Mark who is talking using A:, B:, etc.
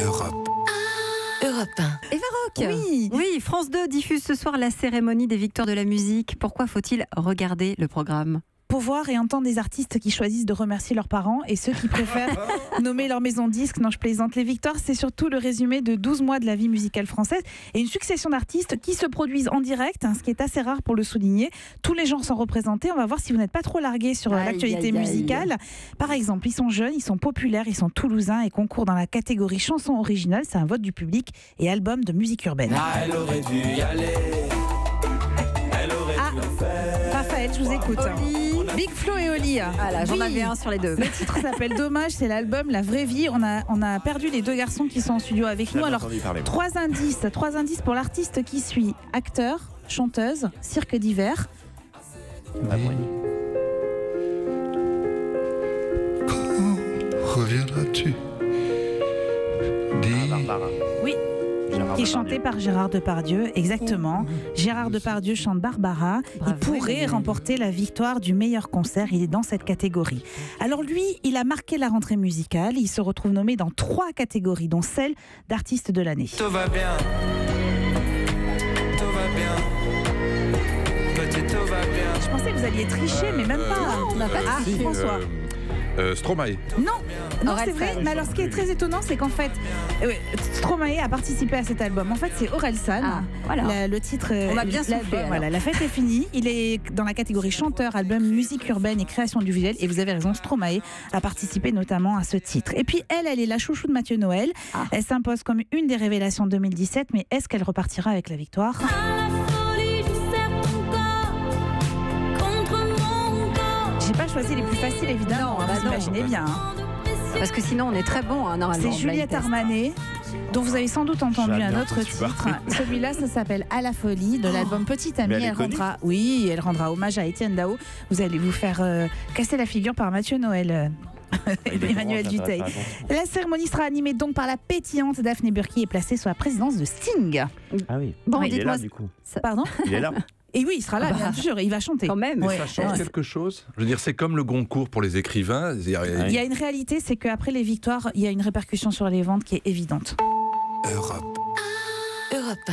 A: Europe.
B: Europe 1.
C: Eva Rock.
B: Oui.
C: Oui, France 2 diffuse ce soir la cérémonie des victoires de la musique. Pourquoi faut-il regarder le programme ?
B: Pour voir et entendre des artistes qui choisissent de remercier leurs parents et ceux qui préfèrent nommer leur maison disque. Non, je plaisante. Les victoires, c'est surtout le résumé de 12 mois de la vie musicale française et une succession d'artistes qui se produisent en direct, ce qui est assez rare pour le souligner. Tous les genres sont représentés. On va voir si vous n'êtes pas trop largués sur l'actualité musicale. Par exemple, ils sont jeunes, ils sont populaires, ils sont toulousains et concourent dans la catégorie chanson originale. C'est un vote du public et album de musique urbaine.
A: Ah, elle aurait dû y aller. Elle aurait dû le faire.
B: Raphaël, je vous écoute. Big Flo et Oli.
C: Ah là, j'en avais un sur les deux.
B: Le titre s'appelle Dommage, c'est l'album La Vraie Vie. On a perdu les deux garçons qui sont en studio avec nous. Alors, trois indices pour l'artiste qui suit. Acteur, chanteuse, cirque d'hiver.
D: Quand reviendras-tu?
B: Oui. Qui est chanté par Gérard Depardieu, exactement. Gérard Depardieu chante Barbara.
C: Bravo,
B: il pourrait remporter la victoire du meilleur concert. Il est dans cette catégorie. Alors lui, il a marqué la rentrée musicale. Il se retrouve nommé dans 3 catégories, dont celle d'artiste de l'année.
A: Tout va bien. Tout va bien. Petit, tout va bien.
B: Je pensais que vous alliez tricher, mais même pas.
C: on n'a pas triché.
B: François.
E: Stromae.
B: Non, c'est vrai.
C: Orelsan.
B: Mais alors, ce qui est très étonnant, c'est qu'en fait, Stromae a participé à cet album. En fait, c'est Orelsan.
C: Ah, voilà.
B: Le titre.
C: On a bien
B: l'album,
C: soufflé, alors.
B: voilà, la fête est finie. Il est dans la catégorie chanteur, album, musique urbaine et création du visuel. Et vous avez raison, Stromae a participé notamment à ce titre. Et puis elle est la chouchou de Mathieu Noël.
C: Ah.
B: Elle s'impose comme une des révélations 2017. Mais est-ce qu'elle repartira avec la victoire? J'ai pas choisi les plus faciles, évidemment.
C: Non,
B: Vous
C: non.
B: imaginez bien. Hein.
C: Parce que sinon, on est très bon, normalement.
B: C'est Juliette Armanet, dont vous avez sans doute entendu un
E: J'adore
B: autre
E: ce super
B: titre. Celui-là, ça s'appelle À la folie, de l'album Petite Amie.
E: Mais elle est
B: Elle rendra hommage à Étienne Dao. Vous allez vous faire casser la figure par Mathieu Noël. Emmanuel Duteil. La cérémonie sera animée donc par la pétillante Daphné Burki et placée sous la présidence de Sting.
F: Ah oui.
C: Bon,
F: il est
C: dites-moi.
F: là du coup.
B: Pardon?
F: Il est là.
B: Et oui, il sera là,
C: Ah bah.
B: bien sûr, il va chanter.
C: Quand même.
B: Ouais.
E: Ça change quelque chose. Je veux dire, c'est comme le Goncourt pour les écrivains.
B: Il y a une réalité, c'est qu'après les victoires, il y a une répercussion sur les ventes qui est évidente.
A: Europe.
G: Europe 1.